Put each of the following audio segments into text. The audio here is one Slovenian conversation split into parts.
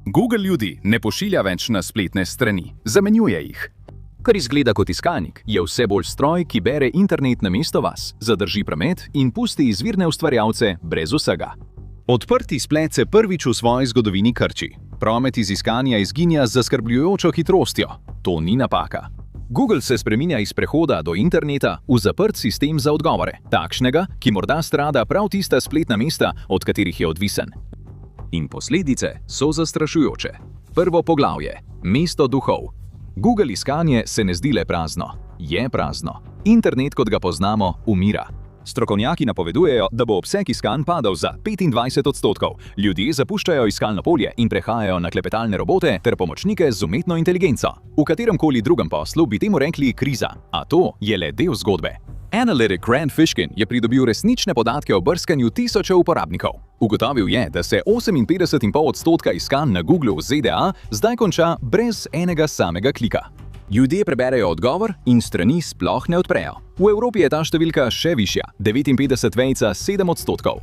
Google ljudi ne pošilja več na spletne strani, zamenjuje jih. Kar izgleda kot iskalnik, je vse bolj stroj, ki bere internet namesto vas, zadrži promet in pusti izvirne ustvarjalce brez vsega. Odprti splet se prvič v svoji zgodovini krči. Promet iz iskanja izginja z zaskrbljujočo hitrostjo. To ni napaka. Google se spreminja iz prehoda do interneta v zaprt sistem za odgovore, takšnega, ki morda strada prav tista spletna mesta, od katerih je odvisen. In posledice so zastrašujoče. Prvo poglavje: mesto duhov. Google iskanje se ne zdi le prazno, je prazno. Internet, kot ga poznamo, umira. Strokovnjaki napovedujejo, da bo obseg iskanj padal za 25%. Ljudje zapuščajo iskalno polje in prehajajo na klepetalne robote ter pomočnike z umetno inteligenco. V kateremkoli drugem poslu bi temu rekli kriza, a to je le del zgodbe. Analytik Grant Fishkin je pridobil resnične podatke o brskanju tisočev uporabnikov. Ugotovil je, da se 58,5% iskanj na Google v ZDA zdaj konča brez enega samega klika. Ljudje preberejo odgovor in strani sploh ne odprejo. V Evropi je ta številka še višja, 59,7%.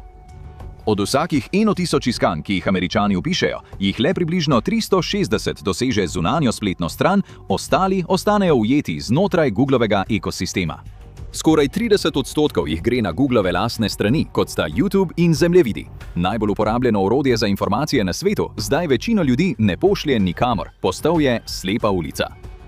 Od vsakih 1000 iskanj, ki jih Američani vpišejo, jih le približno 360 doseže zunanjo spletno stran, ostali ostanejo ujeti znotraj Googlovega ekosistema. Skoraj 30% jih gre na Googlove lastne strani, kot sta YouTube in zemljevidi. Najbolj uporabljeno orodje za informacije na svetu zdaj večino ljudi ne pošlje nikamor, postal je slepa ulica.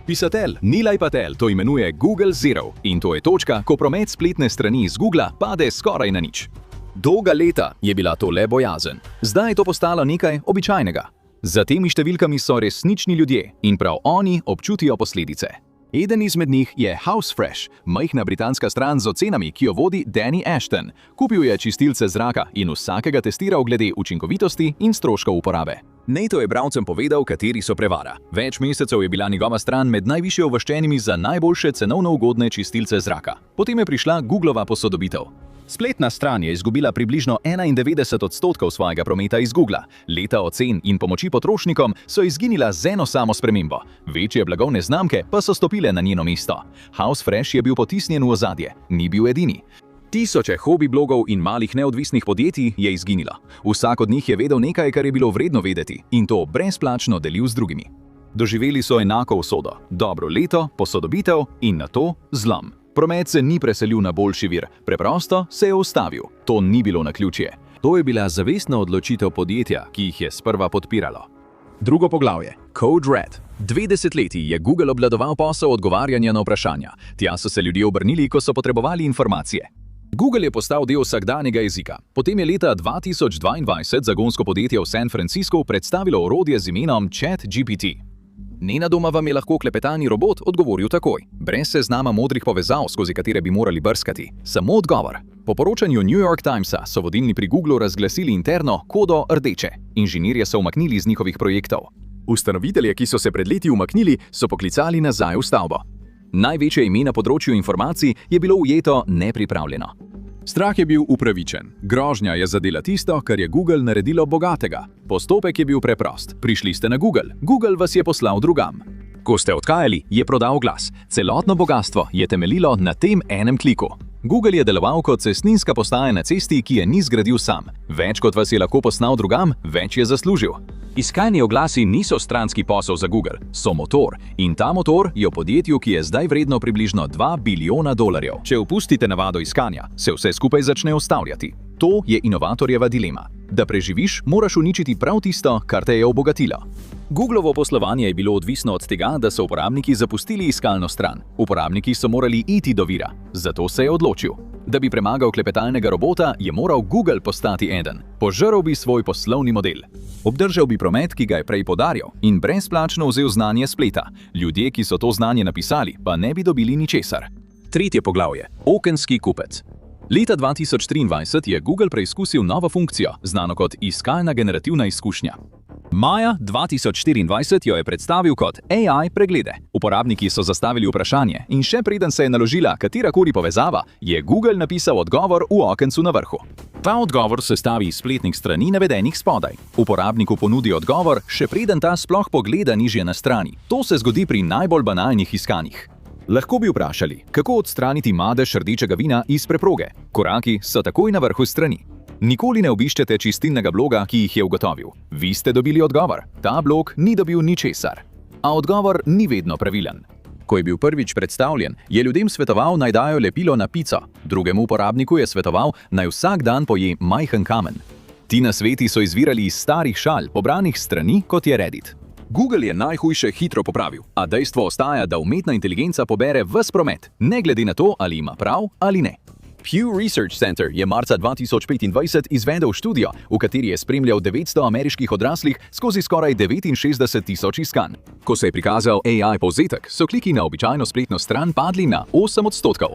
Pisatelj Nilay Patel to imenuje Google Zero in to je točka, ko promet spletne strani iz Googla pade skoraj na nič. Dolga leta je bila to le bojazen, zdaj je to postalo nekaj običajnega. Za temi številkami so resnični ljudje in prav oni občutijo posledice. Eden izmed njih je Housefresh, majhna britanska stran z ocenami, ki jo vodi Danny Ashton. Kupil je čistilce zraka in vsakega testiral glede učinkovitosti in stroškov uporabe. Nato je bralcem povedal, kateri so prevara. Več mesecev je bila njegova stran med najvišje uvrščenimi za najboljše cenovno ugodne čistilce zraka. Potem je prišla Googlova posodobitev. Spletna stran je izgubila približno 91% svojega prometa iz Googla. Leta ocen in pomoči potrošnikom so izginila z eno samo spremembo. Večje blagovne znamke pa so stopile na njeno mesto. Housefresh je bil potisnjen v ozadje, ni bil edini. Tisoče hobi blogov in malih neodvisnih podjetij je izginilo. Vsak od njih je vedel nekaj, kar je bilo vredno vedeti, in to brezplačno delil z drugimi. Doživeli so enako usodo: dobro leto, posodobitev in nato zlom. Promet se ni preselil na boljši vir, preprosto se je ustavil. To ni bilo naključje. To je bila zavestna odločitev podjetja, ki jih je sprva podpiralo. Drugo poglavje: Code Red. 2 desetletji je Google obvladoval posel odgovarjanja na vprašanja. Tja so se ljudje obrnili, ko so potrebovali informacije. Google je postal del vsakdanjega jezika. Potem je leta 2022 zagonsko podjetje v San Franciscu predstavilo orodje z imenom ChatGPT. Nenadoma vam je lahko klepetalni robot odgovoril takoj, brez seznama modrih povezav, skozi katere bi morali brskati. Samo odgovor. Po poročanju New York Timesa so vodilni pri Googlu razglasili interno kodo rdeče. Inženirje so umaknili iz njihovih projektov. Ustanovitelje, ki so se pred leti umaknili, so poklicali nazaj v stavbo. Največje ime na področju informacij je bilo ujeto nepripravljeno. Strah je bil upravičen. Grožnja je zadela tisto, kar je Google naredilo bogatega. Postopek je bil preprost. Prišli ste na Google. Google vas je poslal drugam. Ko ste odhajali, je prodal glas. Celotno bogastvo je temeljilo na tem enem kliku. Google je deloval kot cestninska postaja na cesti, ki je ni zgradil sam. Več kot vas je lahko poslal drugam, več je zaslužil. Iskalni oglasi niso stranski posel za Google, so motor. In ta motor je v podjetju, ki je zdaj vredno približno $2 bilijona. Če opustite navado iskanja, se vse skupaj začne ustavljati. To je inovatorjeva dilema. Da preživiš, moraš uničiti prav tisto, kar te je obogatilo. Googlovo poslovanje je bilo odvisno od tega, da so uporabniki zapustili iskalno stran. Uporabniki so morali iti do vira, zato se je odločil. Da bi premagal klepetalnega robota, je moral Google postati eden. Požrl bi svoj poslovni model. Obdržal bi promet, ki ga je prej podarjal, in brezplačno vzel znanje spleta. Ljudje, ki so to znanje napisali, pa ne bi dobili ničesar. Tretje poglavje: okenski kupec. Leta 2023 je Google preizkusil novo funkcijo, znano kot iskalna generativna izkušnja. Maja 2024 jo je predstavil kot AI preglede. Uporabniki so zastavili vprašanje in še preden se je naložila katerakoli povezava, je Google napisal odgovor v okencu na vrhu. Ta odgovor sestavi iz spletnih strani navedenih spodaj. Uporabniku ponudi odgovor, še preden ta sploh pogleda nižje na strani. To se zgodi pri najbolj banalnih iskanjih. Lahko bi vprašali, kako odstraniti madež rdečega vina iz preproge. Koraki so takoj na vrhu strani. Nikoli ne obiščete čistilnega bloga, ki jih je ugotovil. Vi ste dobili odgovor. Ta blog ni dobil ničesar. A odgovor ni vedno pravilen. Ko je bil prvič predstavljen, je ljudem svetoval, naj dajo lepilo na pico. Drugemu uporabniku je svetoval, naj vsak dan poje majhen kamen. Ti nasveti so izvirali iz starih šal, pobranih strani, kot je Reddit. Google je najhujše hitro popravil, a dejstvo ostaja, da umetna inteligenca pobere ves promet, ne glede na to, ali ima prav ali ne. Pew Research Center je marca 2025 izvedel študijo, v kateri je spremljal 900 ameriških odraslih skozi skoraj 69,000 iskanj. Ko se je prikazal AI povzetek, so kliki na običajno spletno stran padli na 8%.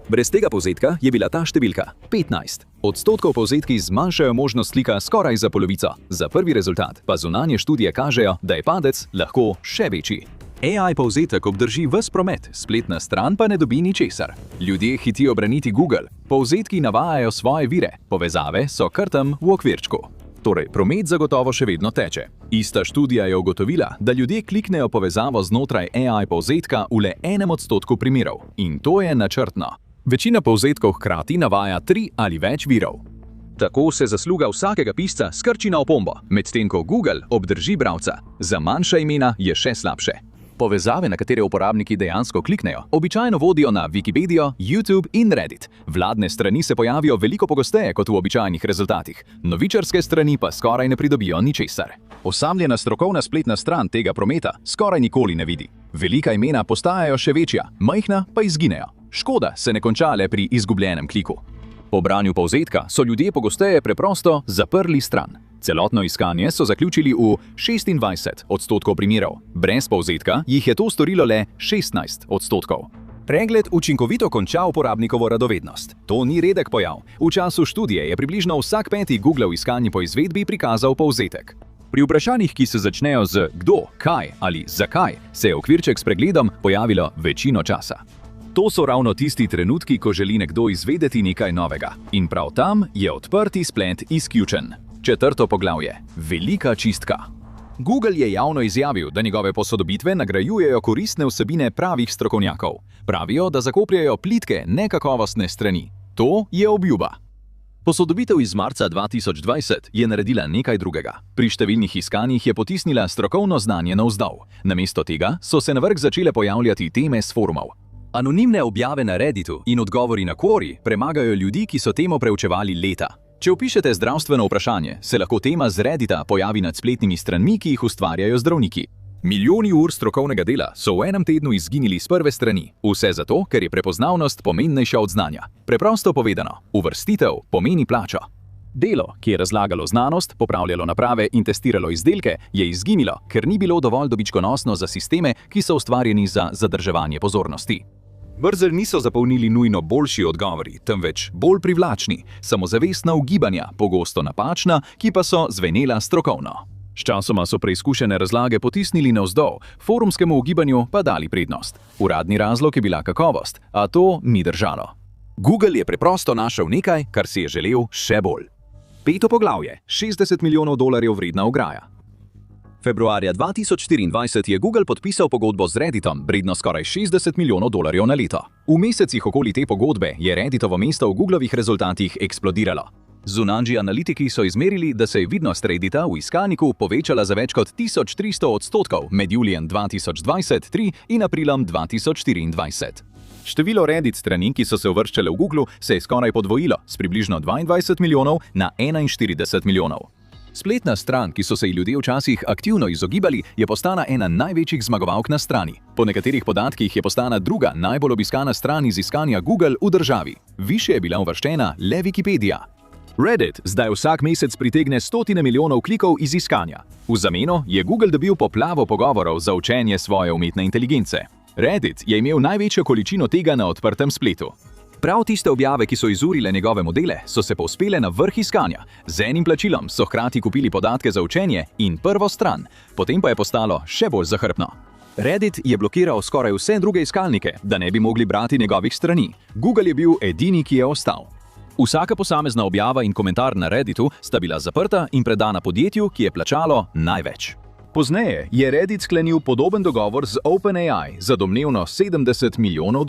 Brez tega povzetka je bila ta številka 15%. Povzetki zmanjšajo možnost klika skoraj za polovico. Za prvi rezultat pa zunanje študije kažejo, da je padec lahko še večji. AI povzetek obdrži ves promet, spletna stran pa ne dobi ničesar. Ljudje hitijo braniti Google, povzetki navajajo svoje vire, povezave so kar tam v okvirčku. Torej, promet zagotovo še vedno teče. Ista študija je ugotovila, da ljudje kliknejo povezavo znotraj AI povzetka v le 1% primerov. In to je načrtno. Večina povzetkov hkrati navaja 3 ali več virov. Tako se zasluga vsakega pisca skrči na opombo, medtem ko Google obdrži bralca. Za manjša imena je še slabše. Povezave, na katere uporabniki dejansko kliknejo, običajno vodijo na Wikipedijo, YouTube in Reddit. Vladne strani se pojavijo veliko pogosteje kot v običajnih rezultatih, novičarske strani pa skoraj ne pridobijo ničesar. Osamljena strokovna spletna stran tega prometa skoraj nikoli ne vidi. Velika imena postajajo še večja, majhna pa izginejo. Škoda se ne konča le pri izgubljenem kliku. Po branju povzetka so ljudje pogosteje preprosto zaprli stran. Celotno iskanje so zaključili v 26% primerov. Brez povzetka jih je to storilo le 16%. Pregled učinkovito konča uporabnikovo radovednost. To ni redek pojav. V času študije je približno vsak 5. Googlov iskanje po izvedbi prikazal povzetek. Pri vprašanjih, ki se začnejo z kdo, kaj ali zakaj, se je okvirček s pregledom pojavilo večino časa. To so ravno tisti trenutki, ko želi nekdo izvedeti nekaj novega. In prav tam je odprti splet izključen. 4. poglavje. Velika čistka. Google je javno izjavil, da njegove posodobitve nagrajujejo koristne vsebine pravih strokovnjakov. Pravijo, da zakopljajo plitke, nekakovostne strani. To je obljuba. Posodobitev iz marca 2020 je naredila nekaj drugega. Pri številnih iskanjih je potisnila strokovno znanje navzdol. Namesto tega so se na vrh začele pojavljati teme s forumov. Anonimne objave na Redditu in odgovori na Query premagajo ljudi, ki so temo preučevali leta. Če vpišete zdravstveno vprašanje, se lahko tema z Reddita pojavi nad spletnimi stranmi, ki jih ustvarjajo zdravniki. Milijoni ur strokovnega dela so v enem tednu izginili s prve strani. Vse zato, ker je prepoznavnost pomembnejša od znanja. Preprosto povedano, uvrstitev pomeni plačo. Delo, ki je razlagalo znanost, popravljalo naprave in testiralo izdelke, je izginilo, ker ni bilo dovolj dobičkonosno za sisteme, ki so ustvarjeni za zadrževanje pozornosti. Vrzel niso zapolnili nujno boljši odgovori, temveč bolj privlačni, samozavestna ugibanja, pogosto napačna, ki pa so zvenela strokovno. Sčasoma so preizkušene razlage potisnili navzdol, forumskemu ugibanju pa dali prednost. Uradni razlog je bila kakovost, a to ni držalo. Google je preprosto našel nekaj, kar si je želel še bolj. 5. poglavje. 60 milijonov dolarjev vredna ograja. Februarja 2024 je Google podpisal pogodbo z Redditom, vredno skoraj 60 milijonov dolarjev na leto. V mesecih okoli te pogodbe je Redditovo mesto v Googlovih rezultatih eksplodiralo. Zunanji analitiki so izmerili, da se je vidnost Reddita v iskalniku povečala za več kot 1300% med julijem 2023 in aprilom 2024. Število Reddit strani, ki so se uvrščale v Googlu, se je skoraj podvojilo, s približno 22 milijonov na 41 milijonov. Spletna stran, ki so se ji ljudje včasih aktivno izogibali, je postala ena največjih zmagovalk na strani. Po nekaterih podatkih je postala druga najbolj obiskana stran iz iskanja Google v državi. Višje je bila uvrščena le Wikipedija. Reddit zdaj vsak mesec pritegne stotine milijonov klikov iz iskanja. V zameno je Google dobil poplavo pogovorov za učenje svoje umetne inteligence. Reddit je imel največjo količino tega na odprtem spletu. Prav tiste objave, ki so izurile njegove modele, so se povzpele na vrh iskanja. Z enim plačilom so hkrati kupili podatke za učenje in prvo stran, potem pa je postalo še bolj zahrbtno. Reddit je blokiral skoraj vse druge iskalnike, da ne bi mogli brati njegovih strani. Google je bil edini, ki je ostal. Vsaka posamezna objava in komentar na Redditu sta bila zaprta in predana podjetju, ki je plačalo največ. Pozneje je Reddit sklenil podoben dogovor z OpenAI za domnevno $70 milijonov.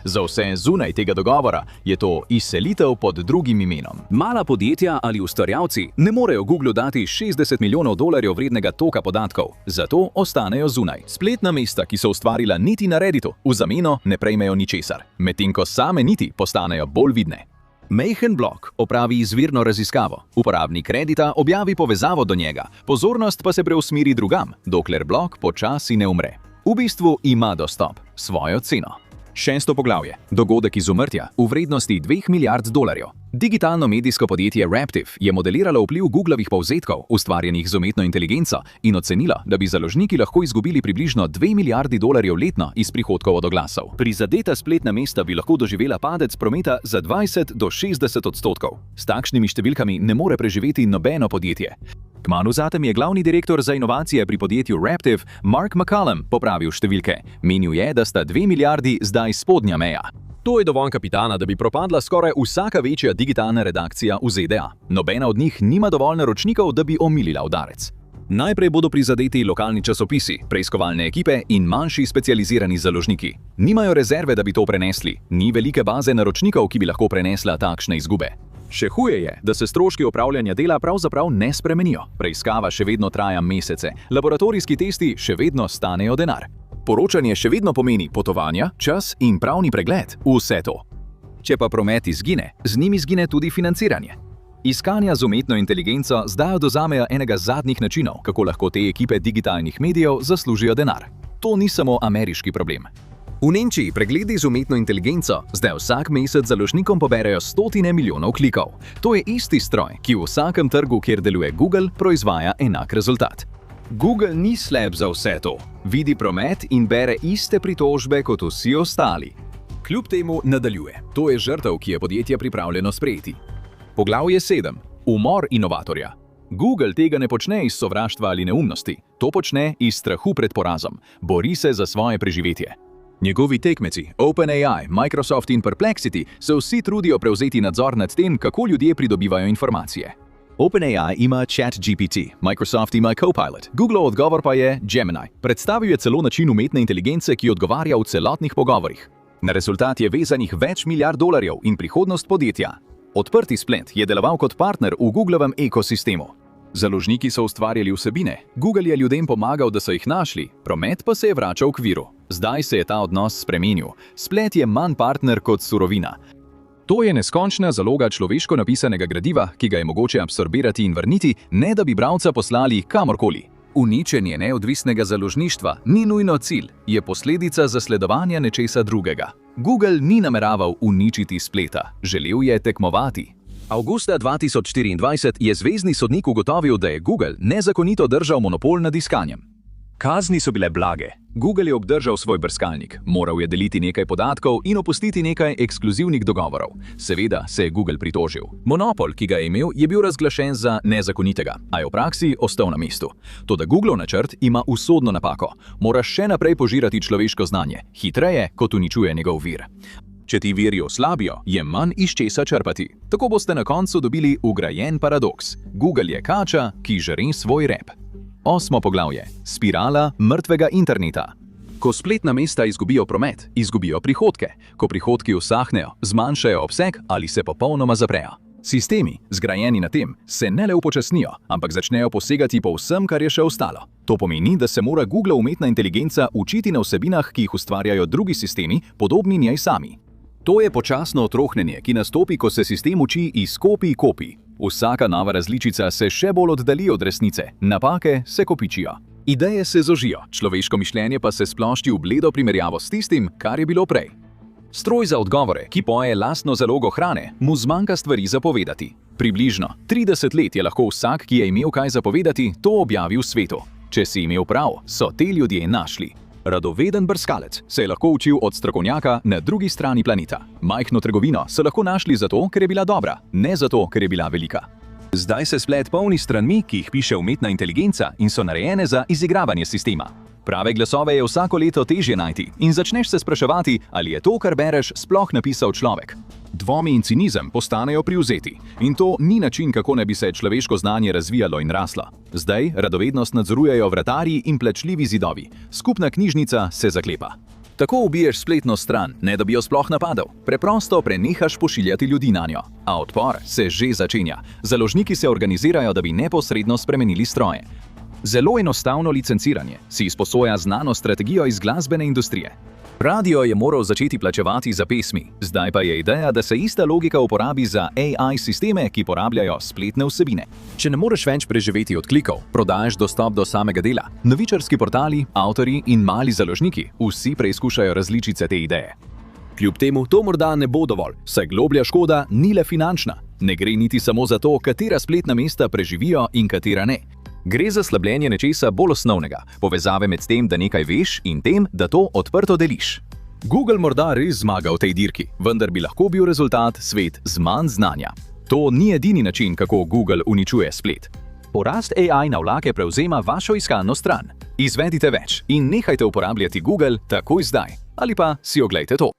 Za vse zunaj tega dogovora je to izselitev pod drugim imenom. Mala podjetja ali ustvarjalci ne morejo Googlu dati $60 milijonov vrednega toka podatkov, zato ostanejo zunaj. Spletna mesta, ki so ustvarila niti na Redditu, v zameno ne prejmejo ničesar, medtem ko same niti postanejo bolj vidne. Majhen blog opravi izvirno raziskavo, uporabnik Reddita objavi povezavo do njega, pozornost pa se preusmeri drugam, dokler blog počasi ne umre. V bistvu ima dostop, svojo ceno. 6. poglavje. Dogodek izumrtja v vrednosti $2 milijard. Digitalno medijsko podjetje Raptive je modeliralo vpliv Googlovih povzetkov, ustvarjenih z umetno inteligenco, in ocenilo, da bi založniki lahko izgubili približno $2 milijardi letno iz prihodkov od oglasov. Prizadeta spletna mesta bi lahko doživela padec prometa za 20 do 60%. S takšnimi številkami ne more preživeti nobeno podjetje. Kmalu zatem je glavni direktor za inovacije pri podjetju Raptive, Mark McCallum, popravil številke. Menil je, da sta 2 milijardi zdaj spodnja meja. To je dovolj kapitala, da bi propadla skoraj vsaka večja digitalna redakcija v ZDA. Nobena od njih nima dovolj naročnikov, da bi omilila udarec. Najprej bodo prizadeti lokalni časopisi, preiskovalne ekipe in manjši specializirani založniki. Nimajo rezerve, da bi to prenesli. Ni velike baze naročnikov, ki bi lahko prenesla takšne izgube. Še huje je, da se stroški opravljanja dela pravzaprav ne spremenijo. Preiskava še vedno traja mesece, laboratorijski testi še vedno stanejo denar. Poročanje še vedno pomeni potovanja, čas in pravni pregled, vse to. Če pa promet izgine, z njim izgine tudi financiranje. Iskanja z umetno inteligenco zdaj dozamejo enega zadnjih načinov, kako lahko te ekipe digitalnih medijev zaslužijo denar. To ni samo ameriški problem. V Nemčiji pregledi z umetno inteligenco zdaj vsak mesec založnikom poberejo stotine milijonov klikov. To je isti stroj, ki v vsakem trgu, kjer deluje Google, proizvaja enak rezultat. Google ni slep za vse to. Vidi promet in bere iste pritožbe kot vsi ostali. Kljub temu nadaljuje. To je žrtev, ki je podjetje pripravljeno sprejeti. Poglavje 7. Umor inovatorja. Google tega ne počne iz sovraštva ali neumnosti. To počne iz strahu pred porazom. Bori se za svoje preživetje. Njegovi tekmeci, OpenAI, Microsoft in Perplexity, se vsi trudijo prevzeti nadzor nad tem, kako ljudje pridobivajo informacije. OpenAI ima ChatGPT, Microsoft ima Copilot, Googleov odgovor pa je Gemini. Predstavil je celo način umetne inteligence, ki odgovarja v celotnih pogovorih. Na rezultat je vezanih več milijard dolarjev in prihodnost podjetja. Odprti splet je deloval kot partner v Googlovem ekosistemu. Založniki so ustvarjali vsebine, Google je ljudem pomagal, da so jih našli, promet pa se je vračal k viru. Zdaj se je ta odnos spremenil. Splet je manj partner kot surovina. To je neskončna zaloga človeško napisanega gradiva, ki ga je mogoče absorbirati in vrniti, ne da bi bralca poslali kamorkoli. Uničenje neodvisnega založništva ni nujno cilj, je posledica zasledovanja nečesa drugega. Google ni nameraval uničiti spleta, želel je tekmovati. Avgusta 2024 je zvezni sodnik ugotovil, da je Google nezakonito držal monopol nad iskanjem. Kazni so bile blage. Google je obdržal svoj brskalnik, moral je deliti nekaj podatkov in opustiti nekaj ekskluzivnih dogovorov. Seveda se je Google pritožil. Monopol, ki ga je imel, je bil razglašen za nezakonitega, a je v praksi ostal na mestu. Toda Googlov načrt ima usodno napako. Mora še naprej požirati človeško znanje, hitreje, kot uničuje njegov vir. Če ti viri oslabijo, je manj iz česa črpati. Tako boste na koncu dobili ugrajen paradoks. Google je kača, ki žre svoj rep. 8. poglavje. Spirala mrtvega interneta. Ko spletna mesta izgubijo promet, izgubijo prihodke. Ko prihodki usahnejo, zmanjšajo obseg ali se popolnoma zaprejo. Sistemi, zgrajeni na tem, se ne le upočasnijo, ampak začnejo posegati po vsem, kar je še ostalo. To pomeni, da se mora Google umetna inteligenca učiti na vsebinah, ki jih ustvarjajo drugi sistemi, podobni njej sami. To je počasno otrohnenje, ki nastopi, ko se sistem uči iz kopij. Vsaka nova različica se še bolj oddalji od resnice, napake se kopičijo. Ideje se zožijo, človeško mišljenje pa se splošči v bledo primerjavo s tistim, kar je bilo prej. Stroj za odgovore, ki poje lastno zalogo hrane, mu zmanjka stvari zapovedati. Približno 30 let je lahko vsak, ki je imel kaj zapovedati, to objavil svetu. Če si imel prav, so te ljudje našli. Radoveden brskalec se je lahko učil od strokovnjaka na drugi strani planeta. Majhno trgovino so lahko našli zato, ker je bila dobra, ne zato, ker je bila velika. Zdaj se splet polni stranmi, ki jih piše umetna inteligenca in so narejene za izigravanje sistema. Prave glasove je vsako leto težje najti in začneš se spraševati, ali je to, kar bereš, sploh napisal človek. Dvomi in cinizem postanejo privzeti. In to ni način, kako ne bi se človeško znanje razvijalo in raslo. Zdaj radovednost nadzorujejo vratarji in plačljivi zidovi. Skupna knjižnica se zaklepa. Tako ubiješ spletno stran, ne da bi jo sploh napadel. Preprosto prenehaš pošiljati ljudi nanjo. A odpor se že začenja. Založniki se organizirajo, da bi neposredno spremenili stroje. Zelo enostavno licenciranje si izposoja znano strategijo iz glasbene industrije. Radio je moral začeti plačevati za pesmi, zdaj pa je ideja, da se ista logika uporabi za AI sisteme, ki porabljajo spletne vsebine. Če ne moreš več preživeti od klikov, prodajaš dostop do samega dela. Novičarski portali, avtorji in mali založniki vsi preizkušajo različice te ideje. Kljub temu to morda ne bo dovolj, saj globlja škoda ni le finančna. Ne gre niti samo za to, katera spletna mesta preživijo in katera ne. Gre za slabljenje nečesa bolj osnovnega, povezave med tem, da nekaj veš in tem, da to odprto deliš. Google morda res zmaga v tej dirki, vendar bi lahko bil rezultat svet z manj znanja. To ni edini način, kako Google uničuje splet. Porast AI na vlake prevzema vašo iskalno stran. Izvedite več in nehajte uporabljati Google takoj zdaj. Ali pa si oglejte to.